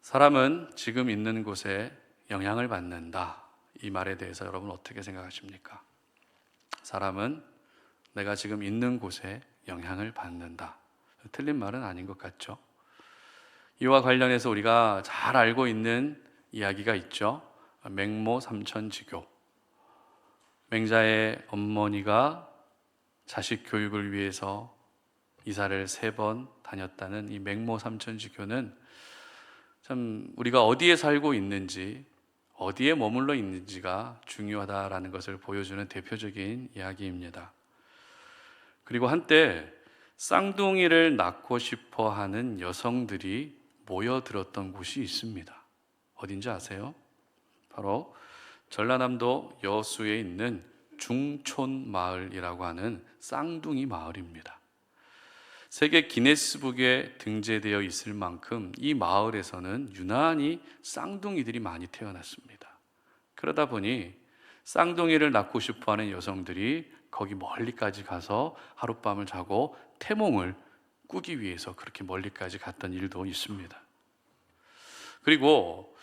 사람은 지금 있는 곳에 영향을 받는다. 이 말에 대해서 여러분 어떻게 생각하십니까? 사람은 내가 지금 있는 곳에 영향을 받는다. 틀린 말은 아닌 것 같죠? 이와 관련해서 우리가 잘 알고 있는 이야기가 있죠. 맹모 삼천지교. 맹자의 어머니가 자식 교육을 위해서 이사를 3번 다녔다는 이 맹모 삼천지교는 참 우리가 어디에 살고 있는지, 어디에 머물러 있는지가 중요하다라는 것을 보여주는 대표적인 이야기입니다. 그리고 한때 쌍둥이를 낳고 싶어 하는 여성들이 모여들었던 곳이 있습니다. 어딘지 아세요? 바로 전라남도 여수에 있는 중촌마을이라고 하는 쌍둥이 마을입니다. 세계 기네스북에 등재되어 있을 만큼 이 마을에서는 유난히 쌍둥이들이 많이 태어났습니다. 그러다 보니 쌍둥이를 낳고 싶어하는 여성들이 거기 멀리까지 가서 하룻밤을 자고 태몽을 꾸기 위해서 그렇게 멀리까지 갔던 일도 있습니다. 그리고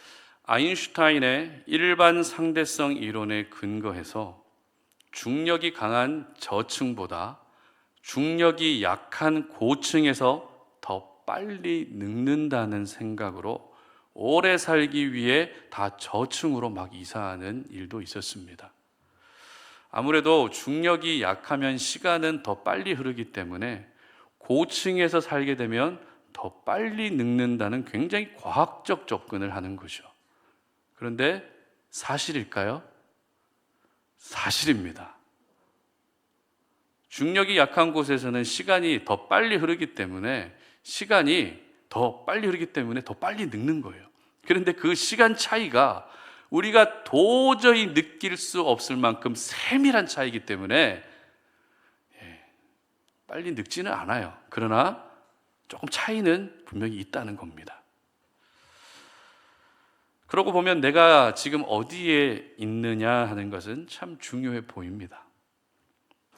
아인슈타인의 일반 상대성 이론에 근거해서 중력이 강한 저층보다 중력이 약한 고층에서 더 빨리 늙는다는 생각으로 오래 살기 위해 다 저층으로 막 이사하는 일도 있었습니다. 아무래도 중력이 약하면 시간은 더 빨리 흐르기 때문에 고층에서 살게 되면 더 빨리 늙는다는 굉장히 과학적 접근을 하는 거죠. 그런데 사실일까요? 사실입니다. 중력이 약한 곳에서는 시간이 더 빨리 흐르기 때문에 더 빨리 늙는 거예요. 그런데 그 시간 차이가 우리가 도저히 느낄 수 없을 만큼 세밀한 차이이기 때문에 빨리 늙지는 않아요. 그러나 조금 차이는 분명히 있다는 겁니다. 그러고 보면 내가 지금 어디에 있느냐 하는 것은 참 중요해 보입니다.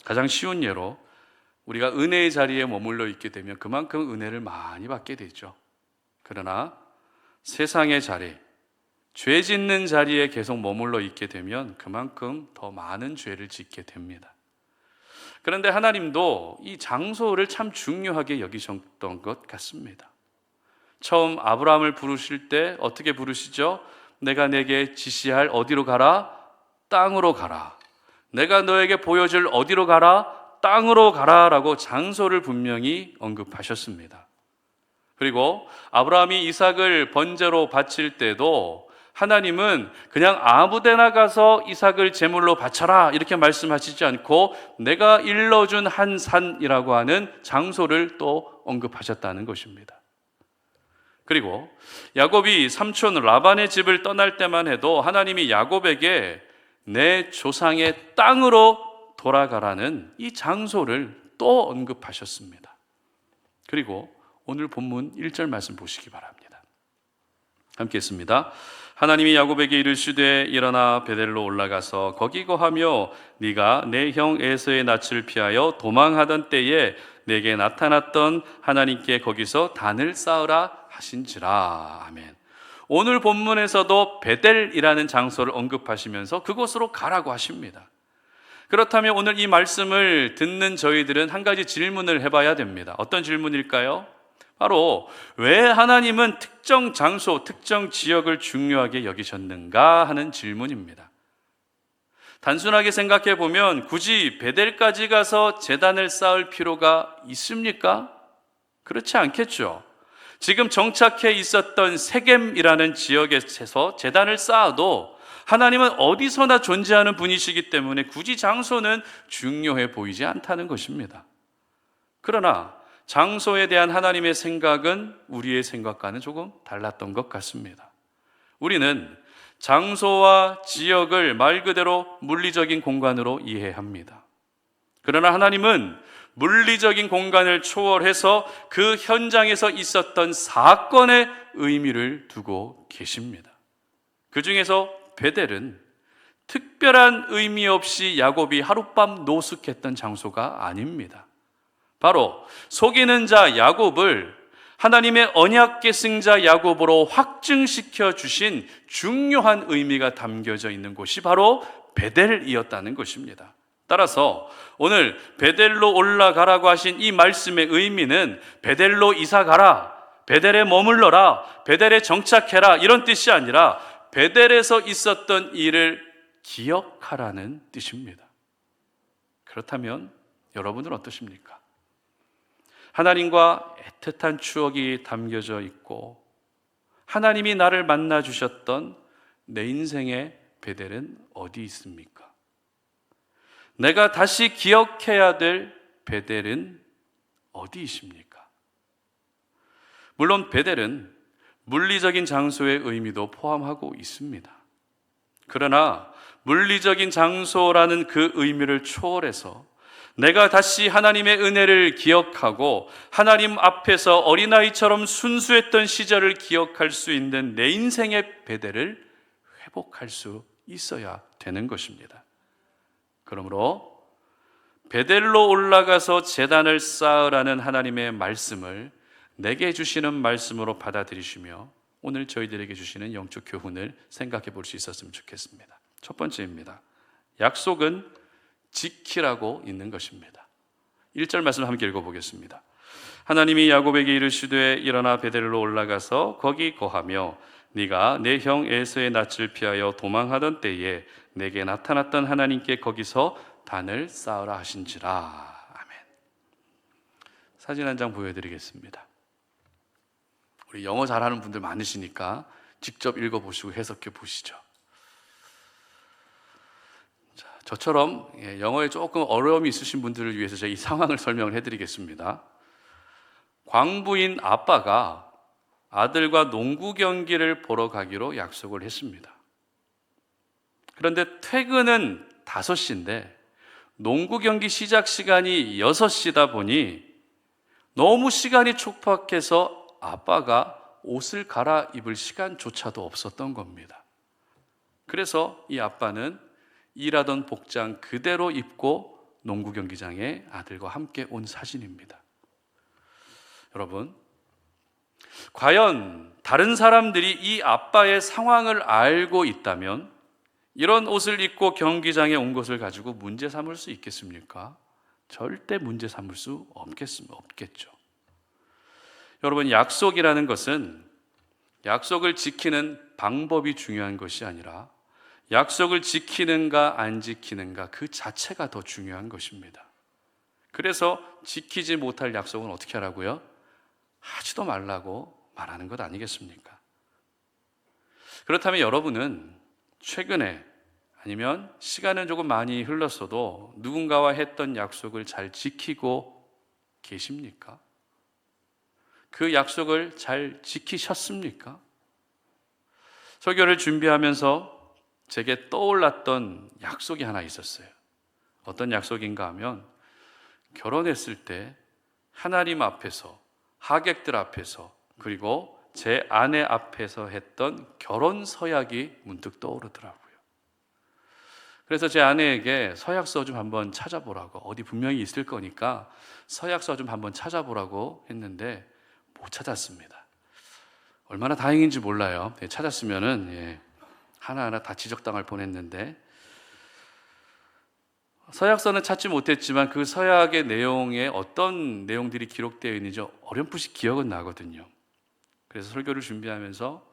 가장 쉬운 예로 우리가 은혜의 자리에 머물러 있게 되면 그만큼 은혜를 많이 받게 되죠. 그러나 세상의 자리, 죄 짓는 자리에 계속 머물러 있게 되면 그만큼 더 많은 죄를 짓게 됩니다. 그런데 하나님도 이 장소를 참 중요하게 여기셨던 것 같습니다. 처음 아브라함을 부르실 때 어떻게 부르시죠? 내가 내게 지시할 어디로 가라? 땅으로 가라. 내가 너에게 보여줄 어디로 가라? 땅으로 가라 라고 장소를 분명히 언급하셨습니다. 그리고 아브라함이 이삭을 번제로 바칠 때도 하나님은 그냥 아무데나 가서 이삭을 제물로 바쳐라 이렇게 말씀하시지 않고 내가 일러준 한 산이라고 하는 장소를 또 언급하셨다는 것입니다. 그리고 야곱이 삼촌 라반의 집을 떠날 때만 해도 하나님이 야곱에게 내 조상의 땅으로 돌아가라는 이 장소를 또 언급하셨습니다. 그리고 오늘 본문 1절 말씀 보시기 바랍니다. 함께 읽습니다. 하나님이 야곱에게 이르시되 일어나 베델로 올라가서 거기 거하며 네가 내 형 에서의 낯을 피하여 도망하던 때에 내게 나타났던 하나님께 거기서 단을 쌓으라 하신지라. 아멘. 오늘 본문에서도 베델이라는 장소를 언급하시면서 그곳으로 가라고 하십니다. 그렇다면 오늘 이 말씀을 듣는 저희들은 한 가지 질문을 해봐야 됩니다. 어떤 질문일까요? 바로 왜 하나님은 특정 장소, 특정 지역을 중요하게 여기셨는가 하는 질문입니다. 단순하게 생각해 보면 굳이 베델까지 가서 제단을 쌓을 필요가 있습니까? 그렇지 않겠죠. 지금 정착해 있었던 세겜이라는 지역에서 제단을 쌓아도 하나님은 어디서나 존재하는 분이시기 때문에 굳이 장소는 중요해 보이지 않다는 것입니다. 그러나 장소에 대한 하나님의 생각은 우리의 생각과는 조금 달랐던 것 같습니다. 우리는 장소와 지역을 말 그대로 물리적인 공간으로 이해합니다. 그러나 하나님은 물리적인 공간을 초월해서 그 현장에서 있었던 사건의 의미를 두고 계십니다. 그 중에서 베델은 특별한 의미 없이 야곱이 하룻밤 노숙했던 장소가 아닙니다. 바로 속이는 자 야곱을 하나님의 언약 계승자 야곱으로 확증시켜 주신 중요한 의미가 담겨져 있는 곳이 바로 베델이었다는 것입니다. 따라서 오늘 베델로 올라가라고 하신 이 말씀의 의미는 베델로 이사 가라, 베델에 머물러라, 베델에 정착해라 이런 뜻이 아니라 베델에서 있었던 일을 기억하라는 뜻입니다. 그렇다면 여러분은 어떠십니까? 하나님과 애틋한 추억이 담겨져 있고 하나님이 나를 만나 주셨던 내 인생의 베델은 어디 있습니까? 내가 다시 기억해야 될 베델은 어디이십니까? 물론 베델은 물리적인 장소의 의미도 포함하고 있습니다. 그러나 물리적인 장소라는 그 의미를 초월해서 내가 다시 하나님의 은혜를 기억하고 하나님 앞에서 어린아이처럼 순수했던 시절을 기억할 수 있는 내 인생의 베델을 회복할 수 있어야 되는 것입니다. 그러므로 베델로 올라가서 제단을 쌓으라는 하나님의 말씀을 내게 주시는 말씀으로 받아들이시며 오늘 저희들에게 주시는 영적 교훈을 생각해 볼 수 있었으면 좋겠습니다. 첫 번째입니다. 약속은 지키라고 있는 것입니다. 1절 말씀 함께 읽어보겠습니다. 하나님이 야곱에게 이르시되 일어나 베델로 올라가서 거기 거하며 네가 내 형 에서의 낯을 피하여 도망하던 때에 내게 나타났던 하나님께 거기서 단을 쌓으라 하신지라. 아멘. 사진 한 장 보여드리겠습니다. 우리 영어 잘하는 분들 많으시니까 직접 읽어보시고 해석해 보시죠. 자, 저처럼 영어에 조금 어려움이 있으신 분들을 위해서 제가 이 상황을 설명을 해드리겠습니다. 광부인 아빠가 아들과 농구 경기를 보러 가기로 약속을 했습니다. 그런데 퇴근은 5시인데 농구 경기 시작 시간이 6시다 보니 너무 시간이 촉박해서 아빠가 옷을 갈아입을 시간조차도 없었던 겁니다. 그래서 이 아빠는 일하던 복장 그대로 입고 농구 경기장에 아들과 함께 온 사진입니다. 여러분, 과연 다른 사람들이 이 아빠의 상황을 알고 있다면 이런 옷을 입고 경기장에 온 것을 가지고 문제 삼을 수 있겠습니까? 절대 문제 삼을 수 없겠죠. 여러분, 약속이라는 것은 약속을 지키는 방법이 중요한 것이 아니라 약속을 지키는가 안 지키는가 그 자체가 더 중요한 것입니다. 그래서 지키지 못할 약속은 어떻게 하라고요? 하지도 말라고 말하는 것 아니겠습니까? 그렇다면 여러분은 최근에 아니면 시간은 조금 많이 흘렀어도 누군가와 했던 약속을 잘 지키고 계십니까? 그 약속을 잘 지키셨습니까? 설교를 준비하면서 제게 떠올랐던 약속이 하나 있었어요. 어떤 약속인가 하면 결혼했을 때 하나님 앞에서, 하객들 앞에서, 그리고 제 아내 앞에서 했던 결혼 서약이 문득 떠오르더라고요. 그래서 제 아내에게 서약서 좀 한번 찾아보라고, 어디 분명히 있을 거니까 서약서 좀 한번 찾아보라고 했는데 못 찾았습니다. 얼마나 다행인지 몰라요. 찾았으면은 하나하나 다 지적당할 뻔했는데 서약서는 찾지 못했지만 그 서약의 내용에 어떤 내용들이 기록되어 있는지 어렴풋이 기억은 나거든요. 그래서 설교를 준비하면서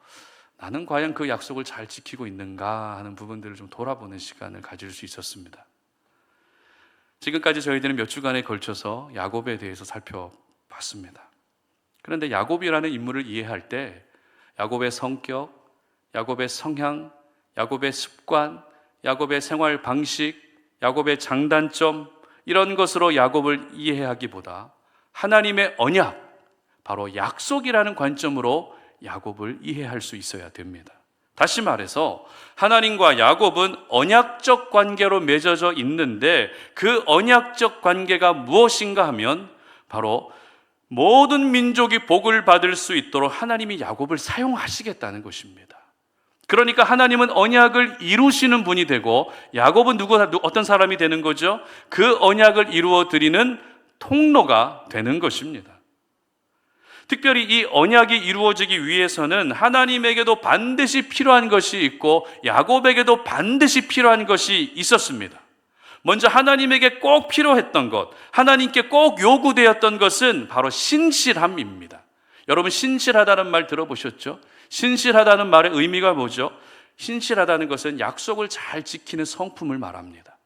나는 과연 그 약속을 잘 지키고 있는가 하는 부분들을 좀 돌아보는 시간을 가질 수 있었습니다. 지금까지 저희들은 몇 주간에 걸쳐서 야곱에 대해서 살펴봤습니다. 그런데 야곱이라는 인물을 이해할 때 야곱의 성격, 야곱의 성향, 야곱의 습관, 야곱의 생활 방식, 야곱의 장단점 이런 것으로 야곱을 이해하기보다 하나님의 언약, 바로 약속이라는 관점으로 야곱을 이해할 수 있어야 됩니다. 다시 말해서 하나님과 야곱은 언약적 관계로 맺어져 있는데 그 언약적 관계가 무엇인가 하면 바로 모든 민족이 복을 받을 수 있도록 하나님이 야곱을 사용하시겠다는 것입니다. 그러니까 하나님은 언약을 이루시는 분이 되고 야곱은 어떤 사람이 되는 거죠? 그 언약을 이루어 드리는 통로가 되는 것입니다. 특별히 이 언약이 이루어지기 위해서는 하나님에게도 반드시 필요한 것이 있고 야곱에게도 반드시 필요한 것이 있었습니다. 먼저 하나님에게 꼭 필요했던 것, 하나님께 꼭 요구되었던 것은 바로 신실함입니다. 여러분, 신실하다는 말 들어보셨죠? 신실하다는 말의 의미가 뭐죠? 신실하다는 것은 약속을 잘 지키는 성품을 말합니다.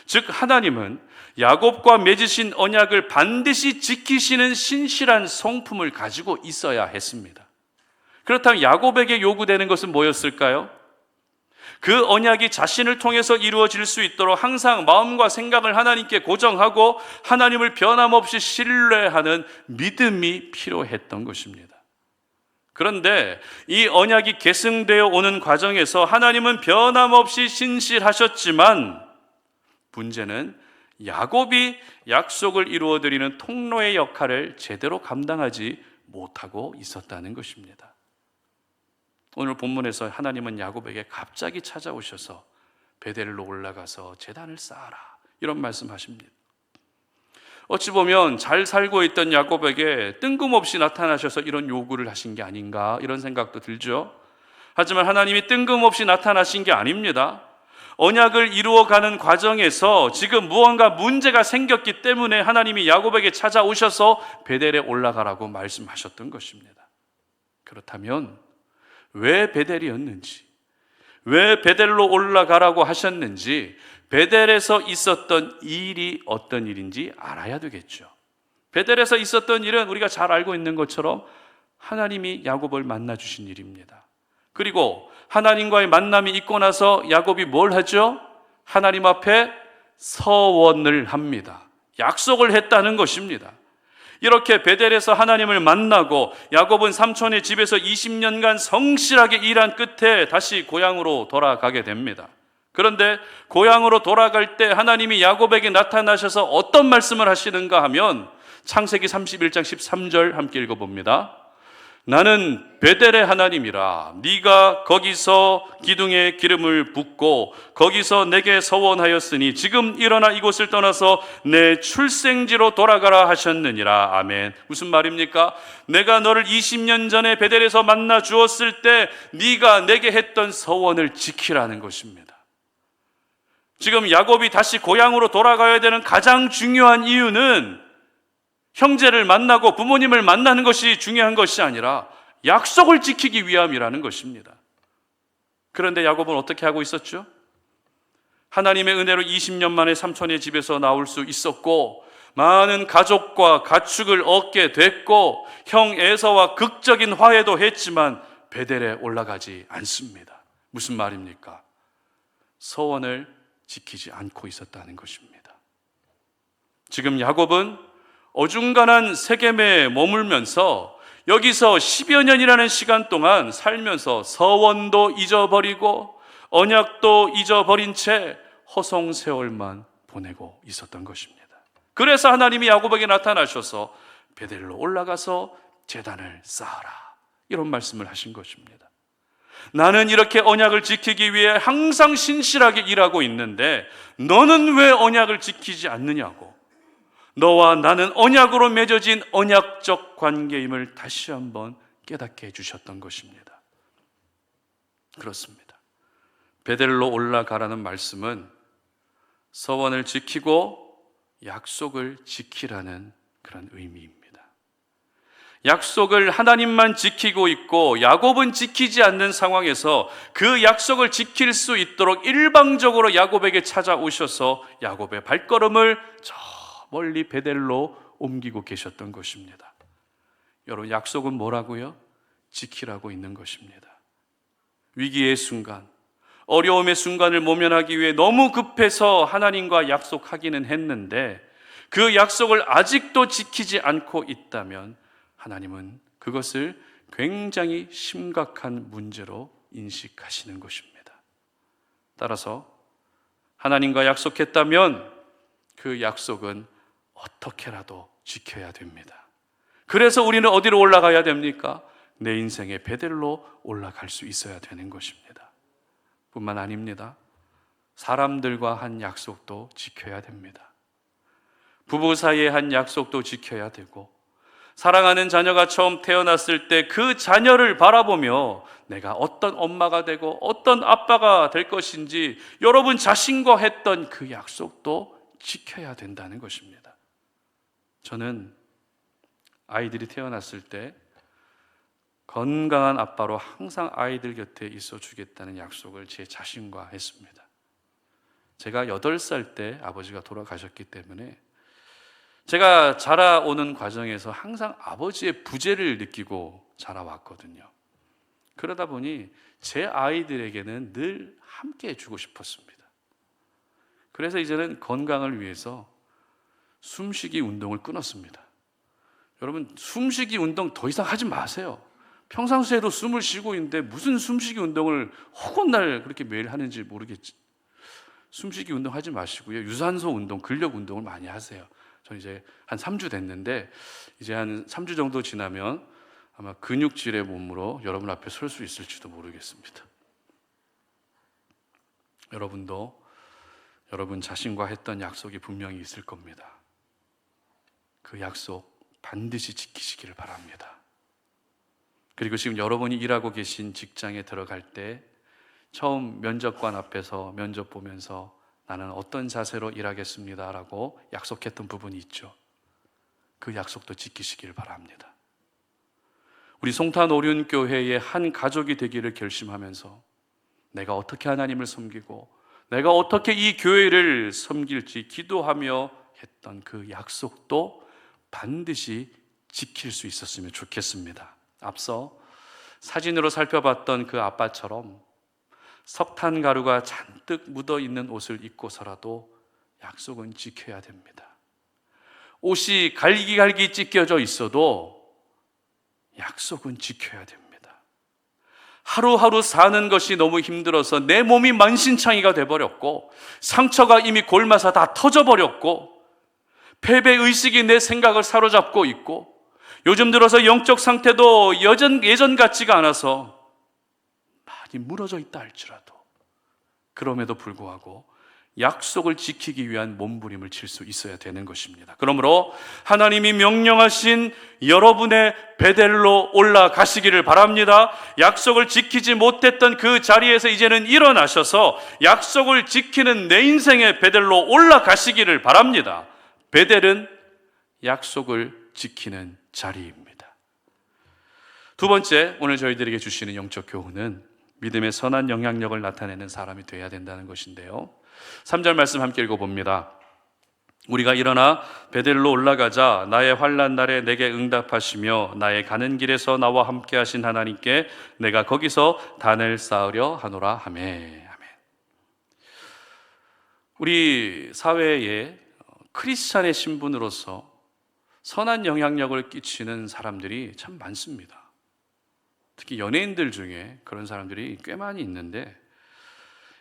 즉 하나님은 야곱과 맺으신 언약을 반드시 지키시는 신실한 성품을 가지고 있어야 했습니다. 그렇다면 야곱에게 요구되는 것은 뭐였을까요? 그 언약이 자신을 통해서 이루어질 수 있도록 항상 마음과 생각을 하나님께 고정하고 하나님을 변함없이 신뢰하는 믿음이 필요했던 것입니다. 그런데 이 언약이 계승되어 오는 과정에서 하나님은 변함없이 신실하셨지만 문제는 야곱이 약속을 이루어드리는 통로의 역할을 제대로 감당하지 못하고 있었다는 것입니다. 오늘 본문에서 하나님은 야곱에게 갑자기 찾아오셔서 베델로 올라가서 제단을 쌓아라 이런 말씀하십니다. 어찌 보면 잘 살고 있던 야곱에게 뜬금없이 나타나셔서 이런 요구를 하신 게 아닌가 이런 생각도 들죠. 하지만 하나님이 뜬금없이 나타나신 게 아닙니다. 언약을 이루어가는 과정에서 지금 무언가 문제가 생겼기 때문에 하나님이 야곱에게 찾아오셔서 베델에 올라가라고 말씀하셨던 것입니다. 그렇다면 왜 베델이었는지, 왜 베델로 올라가라고 하셨는지, 베델에서 있었던 일이 어떤 일인지 알아야 되겠죠. 베델에서 있었던 일은 우리가 잘 알고 있는 것처럼 하나님이 야곱을 만나 주신 일입니다. 그리고 하나님과의 만남이 있고 나서 야곱이 뭘 하죠? 하나님 앞에 서원을 합니다. 약속을 했다는 것입니다. 이렇게 베델에서 하나님을 만나고 야곱은 삼촌의 집에서 20년간 성실하게 일한 끝에 다시 고향으로 돌아가게 됩니다. 그런데 고향으로 돌아갈 때 하나님이 야곱에게 나타나셔서 어떤 말씀을 하시는가 하면 창세기 31장 13절 함께 읽어봅니다. 나는 베델의 하나님이라. 네가 거기서 기둥에 기름을 붓고 거기서 내게 서원하였으니 지금 일어나 이곳을 떠나서 내 출생지로 돌아가라 하셨느니라. 아멘. 무슨 말입니까? 내가 너를 20년 전에 베델에서 만나 주었을 때 네가 내게 했던 서원을 지키라는 것입니다. 지금 야곱이 다시 고향으로 돌아가야 되는 가장 중요한 이유는 형제를 만나고 부모님을 만나는 것이 중요한 것이 아니라 약속을 지키기 위함이라는 것입니다. 그런데 야곱은 어떻게 하고 있었죠? 하나님의 은혜로 20년 만에 삼촌의 집에서 나올 수 있었고 많은 가족과 가축을 얻게 됐고 형 에서와 극적인 화해도 했지만 베델에 올라가지 않습니다. 무슨 말입니까? 서원을 지키지 않고 있었다는 것입니다. 지금 야곱은 어중간한 세겜에 머물면서 여기서 10여 년이라는 시간 동안 살면서 서원도 잊어버리고 언약도 잊어버린 채 허송세월만 보내고 있었던 것입니다. 그래서 하나님이 야곱에게 나타나셔서 베델로 올라가서 제단을 쌓아라 이런 말씀을 하신 것입니다. 나는 이렇게 언약을 지키기 위해 항상 신실하게 일하고 있는데 너는 왜 언약을 지키지 않느냐고, 너와 나는 언약으로 맺어진 언약적 관계임을 다시 한번 깨닫게 해주셨던 것입니다. 그렇습니다. 베델로 올라가라는 말씀은 서원을 지키고 약속을 지키라는 그런 의미입니다. 약속을 하나님만 지키고 있고 야곱은 지키지 않는 상황에서 그 약속을 지킬 수 있도록 일방적으로 야곱에게 찾아오셔서 야곱의 발걸음을 저 멀리 베델로 옮기고 계셨던 것입니다. 여러분, 약속은 뭐라고요? 지키라고 있는 것입니다. 위기의 순간, 어려움의 순간을 모면하기 위해 너무 급해서 하나님과 약속하기는 했는데 그 약속을 아직도 지키지 않고 있다면 하나님은 그것을 굉장히 심각한 문제로 인식하시는 것입니다. 따라서 하나님과 약속했다면 그 약속은 어떻게라도 지켜야 됩니다. 그래서 우리는 어디로 올라가야 됩니까? 내 인생의 베델로 올라갈 수 있어야 되는 것입니다. 뿐만 아닙니다. 사람들과 한 약속도 지켜야 됩니다. 부부 사이에 한 약속도 지켜야 되고 사랑하는 자녀가 처음 태어났을 때 그 자녀를 바라보며 내가 어떤 엄마가 되고 어떤 아빠가 될 것인지 여러분 자신과 했던 그 약속도 지켜야 된다는 것입니다. 저는 아이들이 태어났을 때 건강한 아빠로 항상 아이들 곁에 있어 주겠다는 약속을 제 자신과 했습니다. 제가 8살 때 아버지가 돌아가셨기 때문에 제가 자라오는 과정에서 항상 아버지의 부재를 느끼고 자라왔거든요. 그러다 보니 제 아이들에게는 늘 함께 해주고 싶었습니다. 그래서 이제는 건강을 위해서 숨쉬기 운동을 끊었습니다. 여러분, 숨쉬기 운동 더 이상 하지 마세요. 평상시에도 숨을 쉬고 있는데 무슨 숨쉬기 운동을 허구날 그렇게 매일 하는지 모르겠지. 숨쉬기 운동 하지 마시고요. 유산소 운동, 근력 운동을 많이 하세요. 저는 이제 한 3주 됐는데 이제 한 3주 정도 지나면 아마 근육질의 몸으로 여러분 앞에 설 수 있을지도 모르겠습니다. 여러분도 여러분 자신과 했던 약속이 분명히 있을 겁니다. 그 약속 반드시 지키시기를 바랍니다. 그리고 지금 여러분이 일하고 계신 직장에 들어갈 때 처음 면접관 앞에서 면접 보면서 나는 어떤 자세로 일하겠습니다 라고 약속했던 부분이 있죠. 그 약속도 지키시길 바랍니다. 우리 송탄 오륜교회의 한 가족이 되기를 결심하면서 내가 어떻게 하나님을 섬기고 내가 어떻게 이 교회를 섬길지 기도하며 했던 그 약속도 반드시 지킬 수 있었으면 좋겠습니다. 앞서 사진으로 살펴봤던 그 아빠처럼 석탄 가루가 잔뜩 묻어 있는 옷을 입고서라도 약속은 지켜야 됩니다. 옷이 갈기갈기 찢겨져 있어도 약속은 지켜야 됩니다. 하루하루 사는 것이 너무 힘들어서 내 몸이 만신창이가 돼버렸고 상처가 이미 골마서 다 터져버렸고 패배의식이 내 생각을 사로잡고 있고 요즘 들어서 영적 상태도 예전 같지가 않아서 많이 무너져 있다 할지라도 그럼에도 불구하고 약속을 지키기 위한 몸부림을 칠 수 있어야 되는 것입니다. 그러므로 하나님이 명령하신 여러분의 베델로 올라가시기를 바랍니다. 약속을 지키지 못했던 그 자리에서 이제는 일어나셔서 약속을 지키는 내 인생의 베델로 올라가시기를 바랍니다. 베델은 약속을 지키는 자리입니다. 두 번째, 오늘 저희들에게 주시는 영적 교훈은 믿음의 선한 영향력을 나타내는 사람이 되어야 된다는 것인데요. 3절 말씀 함께 읽어봅니다. 우리가 일어나 베델로 올라가자 나의 환난 날에 내게 응답하시며 나의 가는 길에서 나와 함께 하신 하나님께 내가 거기서 단을 쌓으려 하노라 하매. 우리 사회에 크리스찬의 신분으로서 선한 영향력을 끼치는 사람들이 참 많습니다. 특히 연예인들 중에 그런 사람들이 꽤 많이 있는데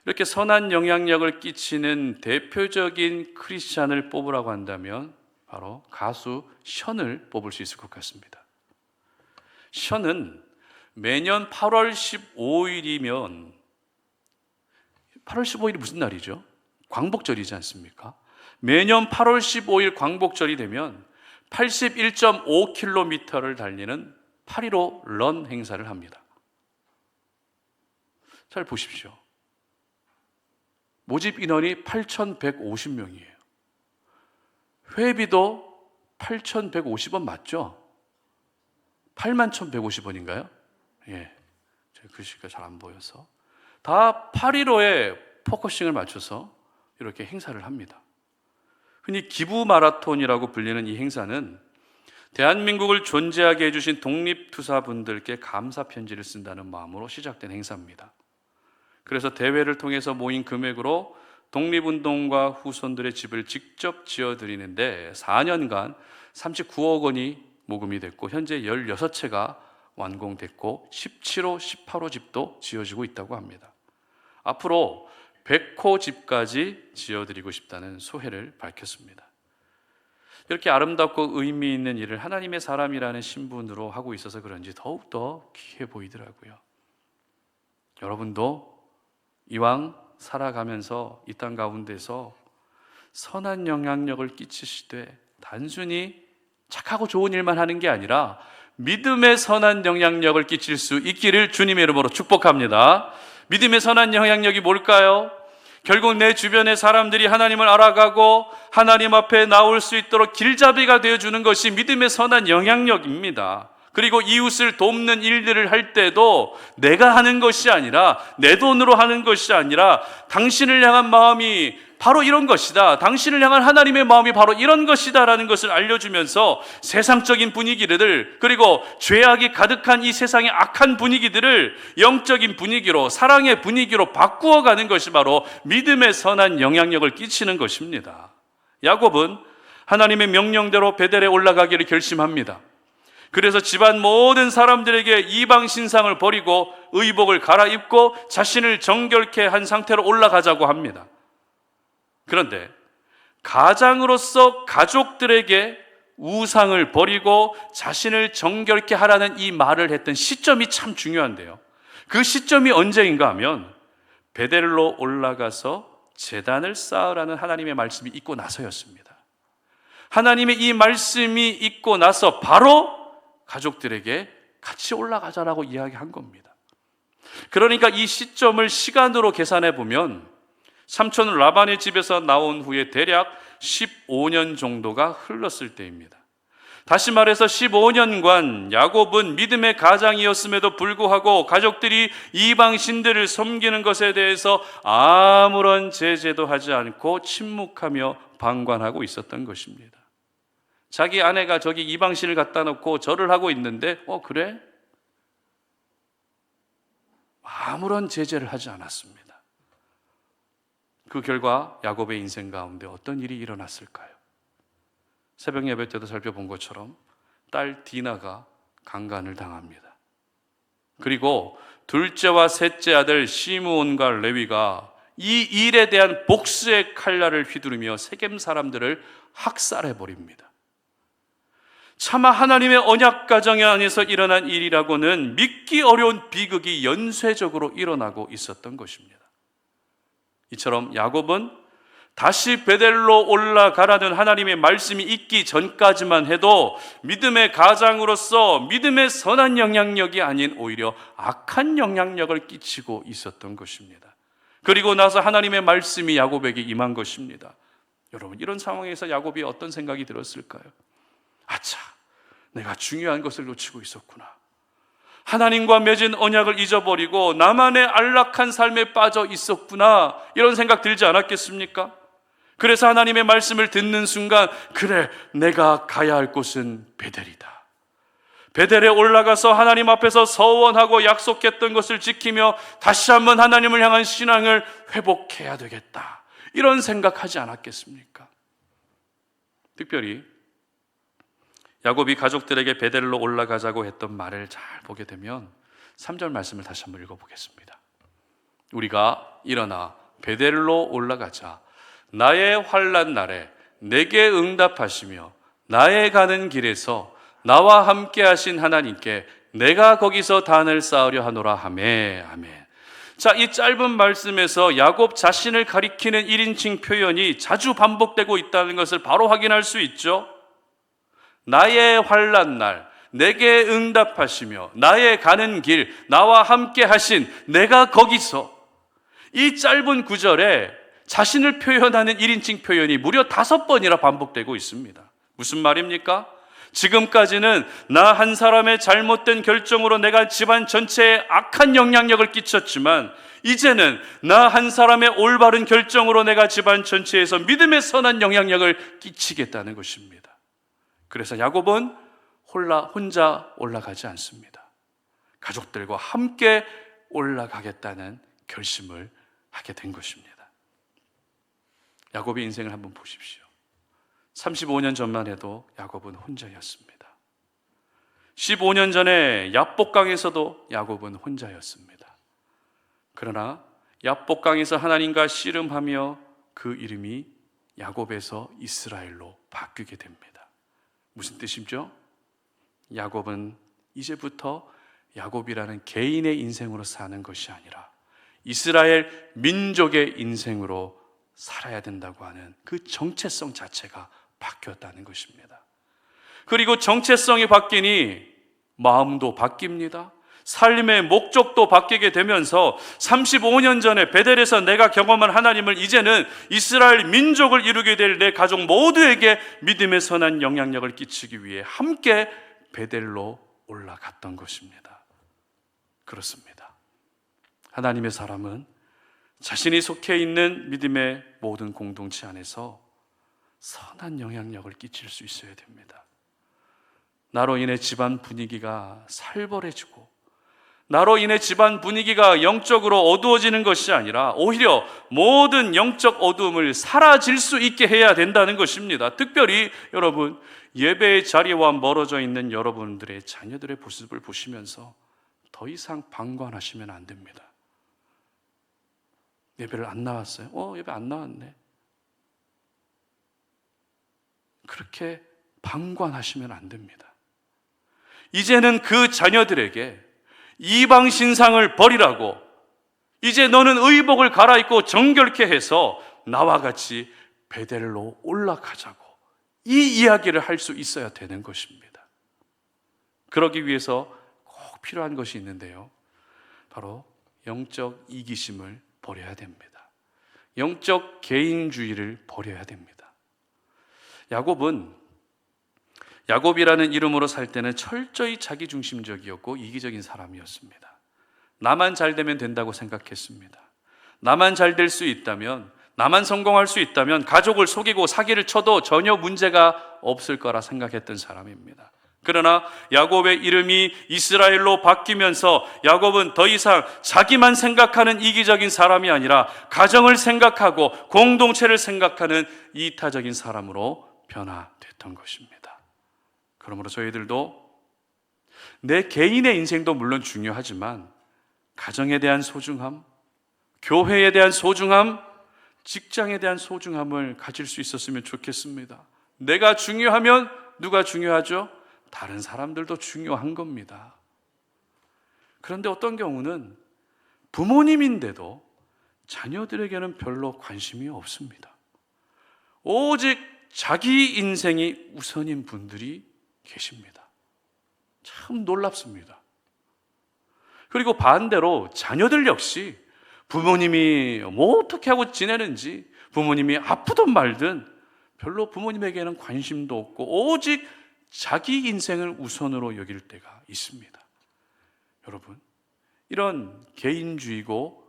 이렇게 선한 영향력을 끼치는 대표적인 크리스찬을 뽑으라고 한다면 바로 가수 션을 뽑을 수 있을 것 같습니다. 션은 매년 8월 15일이면 8월 15일이 무슨 날이죠? 광복절이지 않습니까? 매년 8월 15일 광복절이 되면 81.5km를 달리는 8.15 런 행사를 합니다. 잘 보십시오. 모집 인원이 8,150명이에요. 회비도 8,150원 맞죠? 81,150원인가요? 예, 제 글씨가 잘 안 보여서 다 8.15에 포커싱을 맞춰서 이렇게 행사를 합니다. 흔히 기부 마라톤이라고 불리는 이 행사는 대한민국을 존재하게 해주신 독립투사분들께 감사 편지를 쓴다는 마음으로 시작된 행사입니다. 그래서 대회를 통해서 모인 금액으로 독립운동가 후손들의 집을 직접 지어드리는데 4년간 39억 원이 모금이 됐고 현재 16채가 완공됐고 17호, 18호 집도 지어지고 있다고 합니다. 앞으로 100호 집까지 지어드리고 싶다는 소회를 밝혔습니다. 이렇게 아름답고 의미 있는 일을 하나님의 사람이라는 신분으로 하고 있어서 그런지 더욱더 귀해 보이더라고요. 여러분도 이왕 살아가면서 이 땅 가운데서 선한 영향력을 끼치시되 단순히 착하고 좋은 일만 하는 게 아니라 믿음의 선한 영향력을 끼칠 수 있기를 주님의 이름으로 축복합니다. 믿음의 선한 영향력이 뭘까요? 결국 내 주변의 사람들이 하나님을 알아가고 하나님 앞에 나올 수 있도록 길잡이가 되어주는 것이 믿음의 선한 영향력입니다. 그리고 이웃을 돕는 일들을 할 때도 내가 하는 것이 아니라, 내 돈으로 하는 것이 아니라 당신을 향한 마음이 바로 이런 것이다, 당신을 향한 하나님의 마음이 바로 이런 것이다 라는 것을 알려주면서 세상적인 분위기들, 그리고 죄악이 가득한 이 세상의 악한 분위기들을 영적인 분위기로, 사랑의 분위기로 바꾸어가는 것이 바로 믿음의 선한 영향력을 끼치는 것입니다. 야곱은 하나님의 명령대로 베델에 올라가기를 결심합니다. 그래서 집안 모든 사람들에게 이방 신상을 버리고 의복을 갈아입고 자신을 정결케 한 상태로 올라가자고 합니다. 그런데 가장으로서 가족들에게 우상을 버리고 자신을 정결케 하라는 이 말을 했던 시점이 참 중요한데요. 그 시점이 언제인가 하면 베델로 올라가서 제단을 쌓으라는 하나님의 말씀이 있고 나서였습니다. 하나님의 이 말씀이 있고 나서 바로 가족들에게 같이 올라가자라고 이야기한 겁니다. 그러니까 이 시점을 시간으로 계산해 보면 삼촌 라반의 집에서 나온 후에 대략 15년 정도가 흘렀을 때입니다. 다시 말해서 15년간 야곱은 믿음의 가장이었음에도 불구하고 가족들이 이방 신들을 섬기는 것에 대해서 아무런 제재도 하지 않고 침묵하며 방관하고 있었던 것입니다. 자기 아내가 저기 이방신을 갖다 놓고 절을 하고 있는데 그래? 아무런 제재를 하지 않았습니다. 그 결과 야곱의 인생 가운데 어떤 일이 일어났을까요? 새벽 예배 때도 살펴본 것처럼 딸 디나가 강간을 당합니다. 그리고 둘째와 셋째 아들 시므온과 레위가 이 일에 대한 복수의 칼날을 휘두르며 세겜 사람들을 학살해버립니다. 차마 하나님의 언약 가정 안에서 일어난 일이라고는 믿기 어려운 비극이 연쇄적으로 일어나고 있었던 것입니다. 이처럼 야곱은 다시 베델로 올라가라는 하나님의 말씀이 있기 전까지만 해도 믿음의 가장으로서 믿음의 선한 영향력이 아닌 오히려 악한 영향력을 끼치고 있었던 것입니다. 그리고 나서 하나님의 말씀이 야곱에게 임한 것입니다. 여러분, 이런 상황에서 야곱이 어떤 생각이 들었을까요? 아차, 내가 중요한 것을 놓치고 있었구나. 하나님과 맺은 언약을 잊어버리고 나만의 안락한 삶에 빠져 있었구나. 이런 생각 들지 않았겠습니까? 그래서 하나님의 말씀을 듣는 순간, 그래, 내가 가야 할 곳은 베델이다. 베델에 올라가서 하나님 앞에서 서원하고 약속했던 것을 지키며 다시 한번 하나님을 향한 신앙을 회복해야 되겠다. 이런 생각하지 않았겠습니까? 특별히 야곱이 가족들에게 베델로 올라가자고 했던 말을 잘 보게 되면 3절 말씀을 다시 한번 읽어보겠습니다. 우리가 일어나 베델로 올라가자. 나의 환난 날에 내게 응답하시며 나의 가는 길에서 나와 함께 하신 하나님께 내가 거기서 단을 쌓으려 하노라 하매. 아멘. 자, 이 짧은 말씀에서 야곱 자신을 가리키는 1인칭 표현이 자주 반복되고 있다는 것을 바로 확인할 수 있죠. 나의 환난 날, 내게 응답하시며 나의 가는 길, 나와 함께 하신 내가 거기서, 이 짧은 구절에 자신을 표현하는 1인칭 표현이 무려 5번이나 반복되고 있습니다. 무슨 말입니까? 지금까지는 나 한 사람의 잘못된 결정으로 내가 집안 전체에 악한 영향력을 끼쳤지만 이제는 나 한 사람의 올바른 결정으로 내가 집안 전체에서 믿음의 선한 영향력을 끼치겠다는 것입니다. 그래서 야곱은 혼자 올라가지 않습니다. 가족들과 함께 올라가겠다는 결심을 하게 된 것입니다. 야곱의 인생을 한번 보십시오. 35년 전만 해도 야곱은 혼자였습니다. 15년 전에 야복강에서도 야곱은 혼자였습니다. 그러나 야복강에서 하나님과 씨름하며 그 이름이 야곱에서 이스라엘로 바뀌게 됩니다. 무슨 뜻이죠? 야곱은 이제부터 야곱이라는 개인의 인생으로 사는 것이 아니라 이스라엘 민족의 인생으로 살아야 된다고 하는 그 정체성 자체가 바뀌었다는 것입니다. 그리고 정체성이 바뀌니 마음도 바뀝니다. 삶의 목적도 바뀌게 되면서 35년 전에 베델에서 내가 경험한 하나님을 이제는 이스라엘 민족을 이루게 될 내 가족 모두에게 믿음의 선한 영향력을 끼치기 위해 함께 베델로 올라갔던 것입니다. 그렇습니다. 하나님의 사람은 자신이 속해 있는 믿음의 모든 공동체 안에서 선한 영향력을 끼칠 수 있어야 됩니다. 나로 인해 집안 분위기가 살벌해지고 나로 인해 집안 분위기가 영적으로 어두워지는 것이 아니라 오히려 모든 영적 어두움을 사라질 수 있게 해야 된다는 것입니다. 특별히 여러분, 예배의 자리와 멀어져 있는 여러분들의 자녀들의 모습을 보시면서 더 이상 방관하시면 안 됩니다. 예배를 안 나왔어요? 예배 안 나왔네. 그렇게 방관하시면 안 됩니다. 이제는 그 자녀들에게 이방 신상을 버리라고, 이제 너는 의복을 갈아입고 정결케 해서 나와 같이 베델로 올라가자고, 이 이야기를 할 수 있어야 되는 것입니다. 그러기 위해서 꼭 필요한 것이 있는데요, 바로 영적 이기심을 버려야 됩니다. 영적 개인주의를 버려야 됩니다. 야곱이라는 이름으로 살 때는 철저히 자기중심적이었고 이기적인 사람이었습니다. 나만 잘 되면 된다고 생각했습니다. 나만 잘 될 수 있다면, 나만 성공할 수 있다면 가족을 속이고 사기를 쳐도 전혀 문제가 없을 거라 생각했던 사람입니다. 그러나 야곱의 이름이 이스라엘로 바뀌면서 야곱은 더 이상 자기만 생각하는 이기적인 사람이 아니라 가정을 생각하고 공동체를 생각하는 이타적인 사람으로 변화됐던 것입니다. 그러므로 저희들도 내 개인의 인생도 물론 중요하지만 가정에 대한 소중함, 교회에 대한 소중함, 직장에 대한 소중함을 가질 수 있었으면 좋겠습니다. 내가 중요하면 누가 중요하죠? 다른 사람들도 중요한 겁니다. 그런데 어떤 경우는 부모님인데도 자녀들에게는 별로 관심이 없습니다. 오직 자기 인생이 우선인 분들이 계십니다. 참 놀랍습니다. 그리고 반대로 자녀들 역시 부모님이 뭐 어떻게 하고 지내는지, 부모님이 아프든 말든 별로 부모님에게는 관심도 없고 오직 자기 인생을 우선으로 여길 때가 있습니다. 여러분, 이런 개인주의고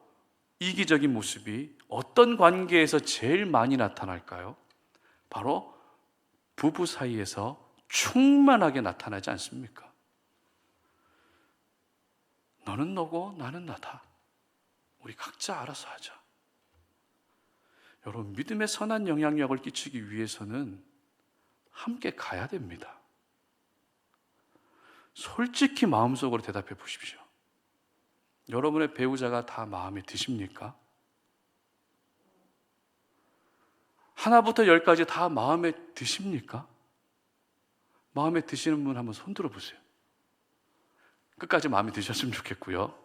이기적인 모습이 어떤 관계에서 제일 많이 나타날까요? 바로 부부 사이에서 충만하게 나타나지 않습니까? 너는 너고 나는 나다. 우리 각자 알아서 하자. 여러분, 믿음의 선한 영향력을 끼치기 위해서는 함께 가야 됩니다. 솔직히 마음속으로 대답해 보십시오. 여러분의 배우자가 다 마음에 드십니까? 하나부터 열까지 다 마음에 드십니까? 마음에 드시는 분 한번 손 들어보세요. 끝까지 마음에 드셨으면 좋겠고요.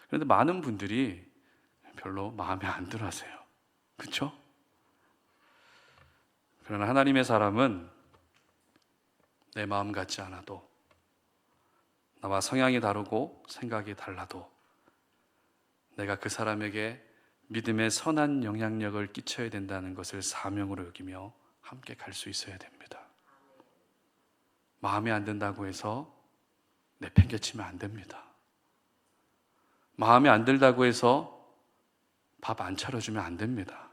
그런데 많은 분들이 별로 마음에 안 들어 하세요. 그렇죠? 그러나 하나님의 사람은 내 마음 같지 않아도, 나와 성향이 다르고 생각이 달라도 내가 그 사람에게 믿음의 선한 영향력을 끼쳐야 된다는 것을 사명으로 여기며 함께 갈 수 있어야 됩니다. 마음에 안 든다고 해서 내팽개치면 안 됩니다. 마음에 안 들다고 해서 밥 안 차려주면 안 됩니다.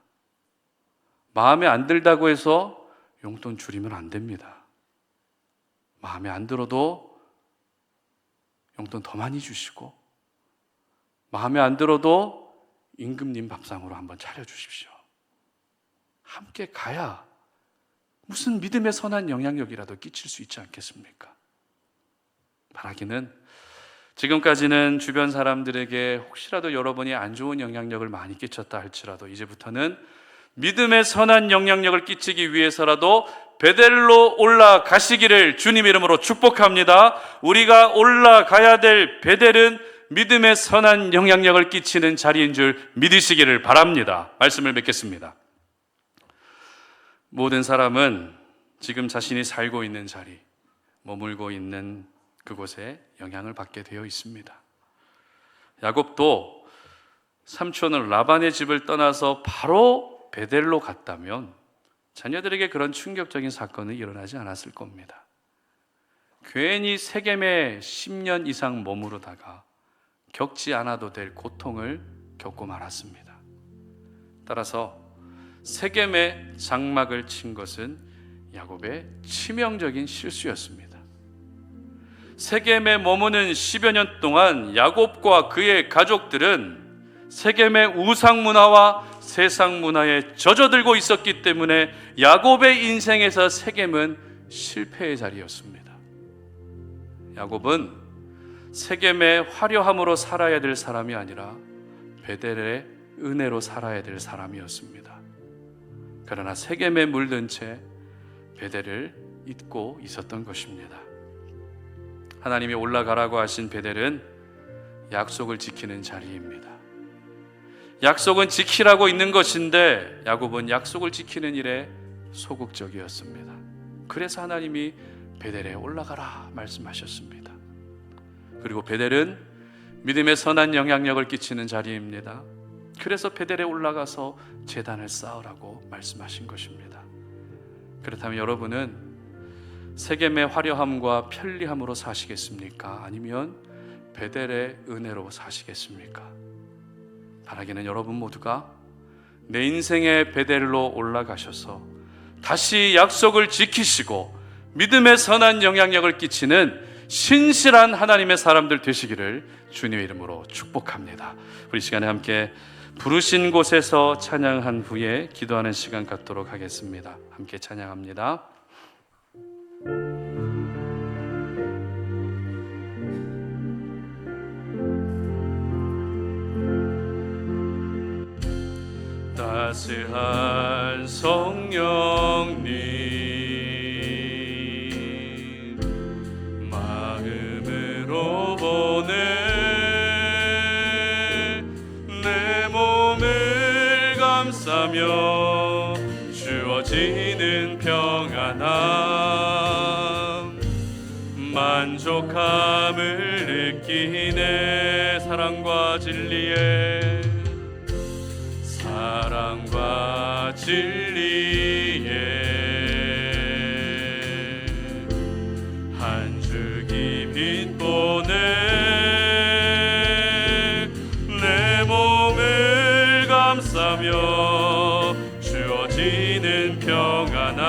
마음에 안 들다고 해서 용돈 줄이면 안 됩니다. 마음에 안 들어도 용돈 더 많이 주시고, 마음에 안 들어도 임금님 밥상으로 한번 차려주십시오. 함께 가야 무슨 믿음의 선한 영향력이라도 끼칠 수 있지 않겠습니까? 바라기는 지금까지는 주변 사람들에게 혹시라도 여러분이 안 좋은 영향력을 많이 끼쳤다 할지라도 이제부터는 믿음의 선한 영향력을 끼치기 위해서라도 베델로 올라가시기를 주님 이름으로 축복합니다. 우리가 올라가야 될 베델은 믿음의 선한 영향력을 끼치는 자리인 줄 믿으시기를 바랍니다. 말씀을 맺겠습니다. 모든 사람은 지금 자신이 살고 있는 자리, 머물고 있는 그곳에 영향을 받게 되어 있습니다. 야곱도 삼촌은 라반의 집을 떠나서 바로 베델로 갔다면 자녀들에게 그런 충격적인 사건은 일어나지 않았을 겁니다. 괜히 세겜에 10년 이상 머무르다가 겪지 않아도 될 고통을 겪고 말았습니다. 따라서 세겜에 장막을 친 것은 야곱의 치명적인 실수였습니다. 세겜에 머무는 10여 년 동안 야곱과 그의 가족들은 세겜의 우상 문화와 세상 문화에 젖어들고 있었기 때문에 야곱의 인생에서 세겜은 실패의 자리였습니다. 야곱은 세겜의 화려함으로 살아야 될 사람이 아니라 베델의 은혜로 살아야 될 사람이었습니다. 그러나 세겜에 물든 채 베델을 잊고 있었던 것입니다. 하나님이 올라가라고 하신 베델은 약속을 지키는 자리입니다. 약속은 지키라고 있는 것인데 야곱은 약속을 지키는 일에 소극적이었습니다. 그래서 하나님이 베델에 올라가라 말씀하셨습니다. 그리고 베델은 믿음의 선한 영향력을 끼치는 자리입니다. 그래서 베델에 올라가서 제단을 쌓으라고 말씀하신 것입니다. 그렇다면 여러분은 세겜의 화려함과 편리함으로 사시겠습니까? 아니면 베델의 은혜로 사시겠습니까? 바라기는 여러분 모두가 내 인생의 베델로 올라가셔서 다시 약속을 지키시고 믿음의 선한 영향력을 끼치는 신실한 하나님의 사람들 되시기를 주님의 이름으로 축복합니다. 우리 시간에 함께 부르신 곳에서 찬양한 후에 기도하는 시간 갖도록 하겠습니다. 함께 찬양합니다. 따스한 성령님 마음으로 보내 내 몸을 감싸며 주어지는 평안함 만족함을 느끼네 사랑과 진리에 사랑과 진리에 한 줄기 빛 보내 내 몸을 감싸며 주어지는 평안함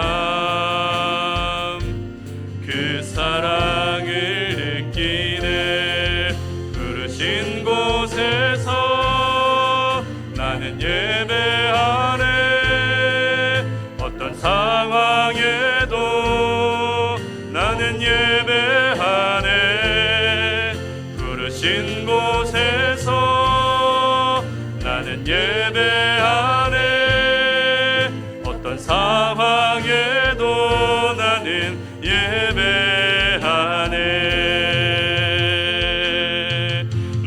그 사랑을 느끼네 부르신 곳에서 나는 예배하네 어떤 상황에도 나는 예배하네 부르신 곳에서 나는 예배하네 어떤 상황에도 나는 예배하네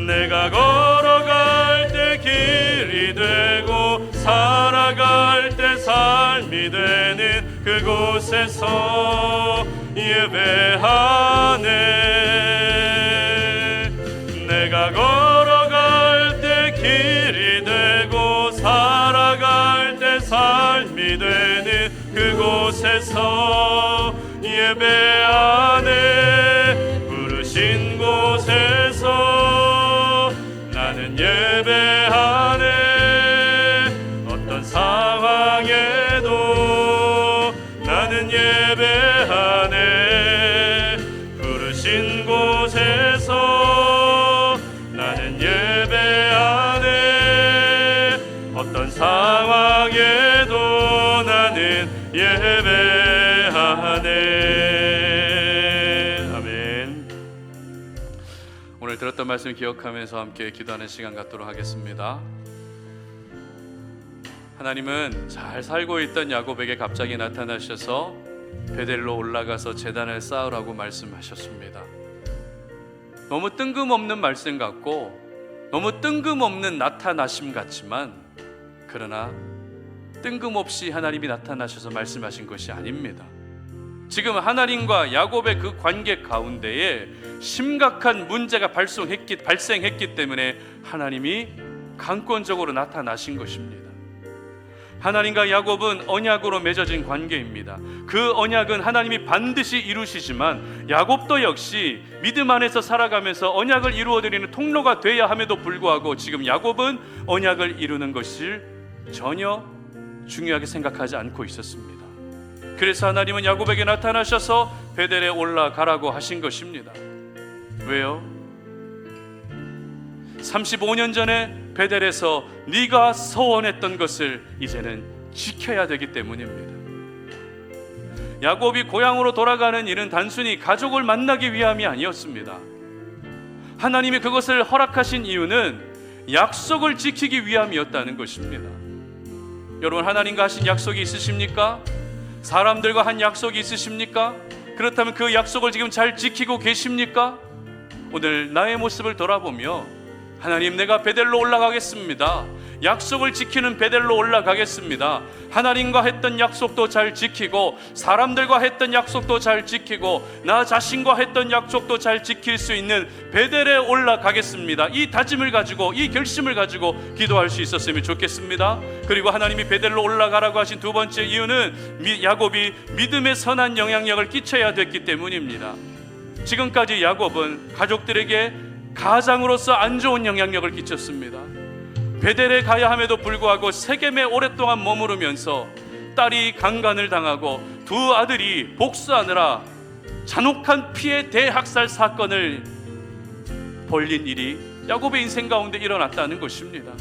내가 걸어갈 때 길이 되고 살아갈 때 삶이 되는 그곳에서 예배하네 내가 걸어갈 때 길이 되고 살아갈 때 삶이 되는 그곳에서 예배하네 부르신 곳에서 나는 예배하네 어떤 상황에도 나는 예배하네 부르신 곳에서 나는 예배하네 어떤 상황에도 나는 예배하네 아멘. 오늘 들었던 말씀 기억하면서 함께 기도하는 시간 갖도록 하겠습니다. 하나님은 잘 살고 있던 야곱에게 갑자기 나타나셔서 베델로 올라가서 제단을 쌓으라고 말씀하셨습니다. 너무 뜬금없는 말씀 같고 너무 뜬금없는 나타나심 같지만 그러나 뜬금없이 하나님이 나타나셔서 말씀하신 것이 아닙니다. 지금 하나님과 야곱의 그 관계 가운데에 심각한 문제가 발생했기 때문에 하나님이 강권적으로 나타나신 것입니다. 하나님과 야곱은 언약으로 맺어진 관계입니다. 그 언약은 하나님이 반드시 이루시지만 야곱도 역시 믿음 안에서 살아가면서 언약을 이루어드리는 통로가 돼야 함에도 불구하고 지금 야곱은 언약을 이루는 것을 전혀 중요하게 생각하지 않고 있었습니다. 그래서 하나님은 야곱에게 나타나셔서 베델에 올라가라고 하신 것입니다. 왜요? 35년 전에 베델에서 네가 서원했던 것을 이제는 지켜야 되기 때문입니다. 야곱이 고향으로 돌아가는 일은 단순히 가족을 만나기 위함이 아니었습니다. 하나님이 그것을 허락하신 이유는 약속을 지키기 위함이었다는 것입니다. 여러분, 하나님과 하신 약속이 있으십니까? 사람들과 한 약속이 있으십니까? 그렇다면 그 약속을 지금 잘 지키고 계십니까? 오늘 나의 모습을 돌아보며 하나님, 내가 베델로 올라가겠습니다. 약속을 지키는 베델로 올라가겠습니다. 하나님과 했던 약속도 잘 지키고 사람들과 했던 약속도 잘 지키고 나 자신과 했던 약속도 잘 지킬 수 있는 베델에 올라가겠습니다. 이 다짐을 가지고, 이 결심을 가지고 기도할 수 있었으면 좋겠습니다. 그리고 하나님이 베델로 올라가라고 하신 두 번째 이유는 야곱이 믿음의 선한 영향력을 끼쳐야 됐기 때문입니다. 지금까지 야곱은 가족들에게 가장으로서 안 좋은 영향력을 끼쳤습니다. 베델에 가야 함에도 불구하고 세겜에 오랫동안 머무르면서 딸이 강간을 당하고 두 아들이 복수하느라 잔혹한 피해 대학살 사건을 벌린 일이 야곱의 인생 가운데 일어났다는 것입니다.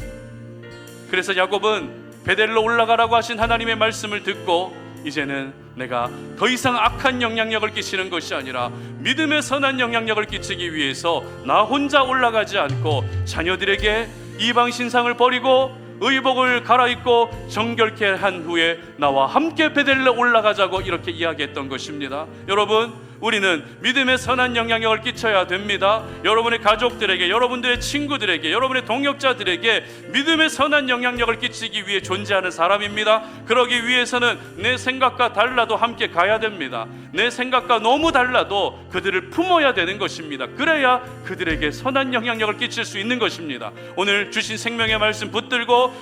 그래서 야곱은 베델로 올라가라고 하신 하나님의 말씀을 듣고 이제는 내가 더 이상 악한 영향력을 끼치는 것이 아니라 믿음의 선한 영향력을 끼치기 위해서 나 혼자 올라가지 않고 자녀들에게 이방 신상을 버리고 의복을 갈아입고 정결케 한 후에 나와 함께 베델로 올라가자고 이렇게 이야기했던 것입니다. 여러분, 우리는 믿음의 선한 영향력을 끼쳐야 됩니다. 여러분의 가족들에게, 여러분들의 친구들에게, 여러분의 동역자들에게 믿음의 선한 영향력을 끼치기 위해 존재하는 사람입니다. 그러기 위해서는 내 생각과 달라도 함께 가야 됩니다. 내 생각과 너무 달라도 그들을 품어야 되는 것입니다. 그래야 그들에게 선한 영향력을 끼칠 수 있는 것입니다. 오늘 주신 생명의 말씀 붙들고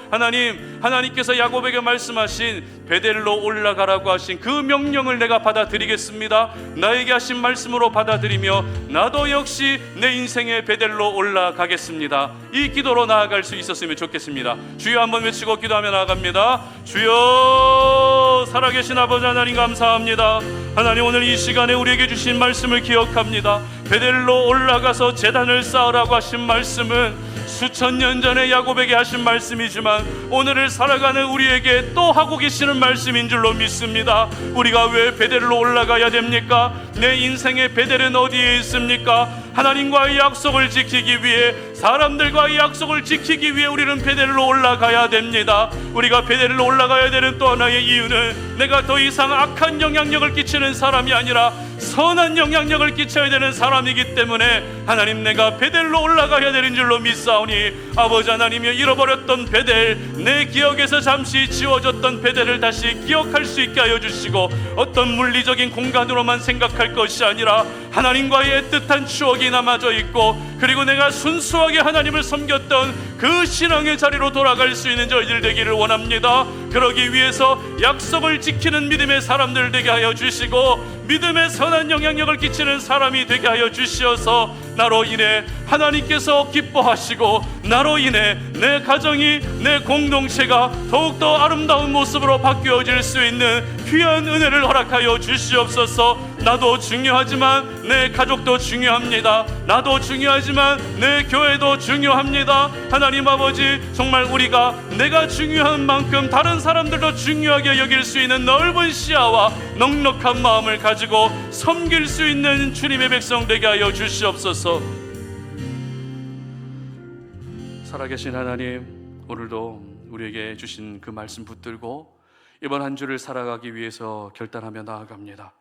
하나님께서 야곱에게 말씀하신 베델로 올라가라고 하신 그 명령을 내가 받아들이겠습니다. 나에게 하신 말씀으로 받아들이며 나도 역시 내 인생의 베델로 올라가겠습니다. 이 기도로 나아갈 수 있었으면 좋겠습니다. 주여 한번 외치고 기도하며 나아갑니다. 주여, 살아계신 아버지 하나님 감사합니다. 하나님, 오늘 이 시간에 우리에게 주신 말씀을 기억합니다. 베델로 올라가서 제단을 쌓으라고 하신 말씀은 수천 년 전에 야곱에게 하신 말씀이지만 오늘을 살아가는 우리에게 또 하고 계시는 말씀인 줄로 믿습니다. 우리가 왜 베델로 올라가야 됩니까? 내 인생의 베델은 어디에 있습니까? 하나님과의 약속을 지키기 위해, 사람들과의 약속을 지키기 위해 우리는 베델로 올라가야 됩니다. 우리가 베델로 올라가야 되는 또 하나의 이유는 내가 더 이상 악한 영향력을 끼치는 사람이 아니라 선한 영향력을 끼쳐야 되는 사람이기 때문에 하나님, 내가 베델로 올라가야 되는 줄로 믿사오니 아버지 하나님이여, 잃어버렸던 베델, 내 기억에서 잠시 지워졌던 베델을 다시 기억할 수 있게 하여 주시고 어떤 물리적인 공간으로만 생각할 것이 아니라 하나님과의 애틋한 추억이 남아져 있고 그리고 내가 순수하게 하나님을 섬겼던 그 신앙의 자리로 돌아갈 수 있는 저희들 되기를 원합니다. 그러기 위해서 약속을 지키는 믿음의 사람들 되게 하여 주시고 믿음의 선한 영향력을 끼치는 사람이 되게 하여 주시어서 나로 인해 하나님께서 기뻐하시고 나로 인해 내 가정이, 내 공동체가 더욱더 아름다운 모습으로 바뀌어질 수 있는 귀한 은혜를 허락하여 주시옵소서. 나도 중요하지만 내 가족도 중요합니다. 나도 중요하지만 내 교회도 중요합니다. 하나님 아버지, 정말 우리가 내가 중요한 만큼 다른 사람들도 중요하게 여길 수 있는 넓은 시야와 넉넉한 마음을 가지고 섬길 수 있는 주님의 백성 되게 하여 주시옵소서. 살아계신 하나님, 오늘도 우리에게 주신 그 말씀 붙들고 이번 한 주를 살아가기 위해서 결단하며 나아갑니다.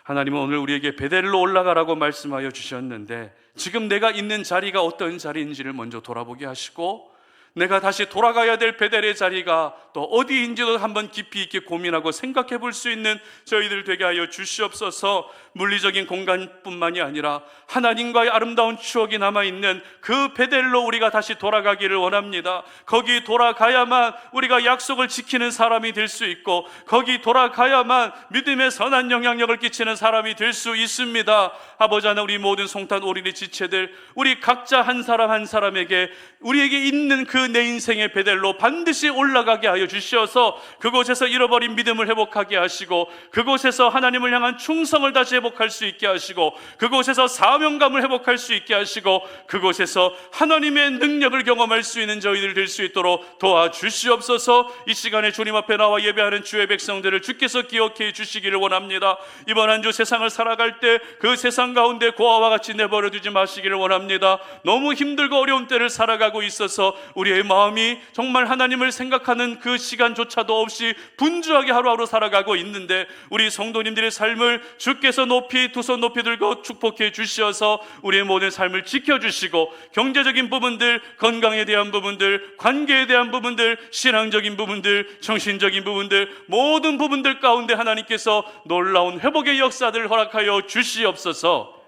하나님은 오늘 우리에게 베델로 올라가라고 말씀하여 주셨는데 지금 내가 있는 자리가 어떤 자리인지를 먼저 돌아보게 하시고 내가 다시 돌아가야 될 베델의 자리가 또 어디인지도 한번 깊이 있게 고민하고 생각해 볼 수 있는 저희들 되게 하여 주시옵소서. 물리적인 공간뿐만이 아니라 하나님과의 아름다운 추억이 남아있는 그 베델로 우리가 다시 돌아가기를 원합니다. 거기 돌아가야만 우리가 약속을 지키는 사람이 될 수 있고, 거기 돌아가야만 믿음의 선한 영향력을 끼치는 사람이 될 수 있습니다. 아버지 하나님, 우리 모든 송탄 오리리 지체들, 우리 각자 한 사람 한 사람에게 우리에게 있는 그 내 인생의 베델로 반드시 올라가게 하여 주시어서 그곳에서 잃어버린 믿음을 회복하게 하시고, 그곳에서 하나님을 향한 충성을 다시 회복할 수 있게 하시고, 그곳에서 사명감을 회복할 수 있게 하시고, 그곳에서 하나님의 능력을 경험할 수 있는 저희들 될 수 있도록 도와주시옵소서. 이 시간에 주님 앞에 나와 예배하는 주의 백성들을 주께서 기억해 주시기를 원합니다. 이번 한 주 세상을 살아갈 때 그 세상 가운데 고아와 같이 내버려 두지 마시기를 원합니다. 너무 힘들고 어려운 때를 살아가고 있어서 우리의 마음이 정말 하나님을 생각하는 그 시간조차도 없이 분주하게 하루하루 살아가고 있는데, 우리 성도님들의 삶을 주께서 높이 두 손 높이 들고 축복해 주시어서 우리의 모든 삶을 지켜주시고, 경제적인 부분들, 건강에 대한 부분들, 관계에 대한 부분들, 신앙적인 부분들, 정신적인 부분들, 모든 부분들 가운데 하나님께서 놀라운 회복의 역사들을 허락하여 주시옵소서.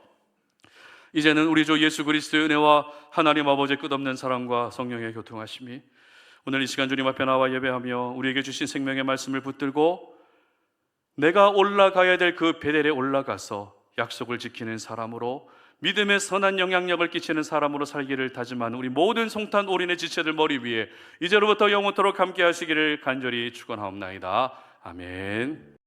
이제는 우리 주 예수 그리스도의 은혜와 하나님 아버지의 끝없는 사랑과 성령의 교통하심이 오늘 이 시간 주님 앞에 나와 예배하며 우리에게 주신 생명의 말씀을 붙들고 내가 올라가야 될 그 베델에 올라가서 약속을 지키는 사람으로, 믿음의 선한 영향력을 끼치는 사람으로 살기를 다짐하는 우리 모든 송탄 올인의 지체들 머리 위에 이제로부터 영원토록 함께 하시기를 간절히 축원하옵나이다. 아멘.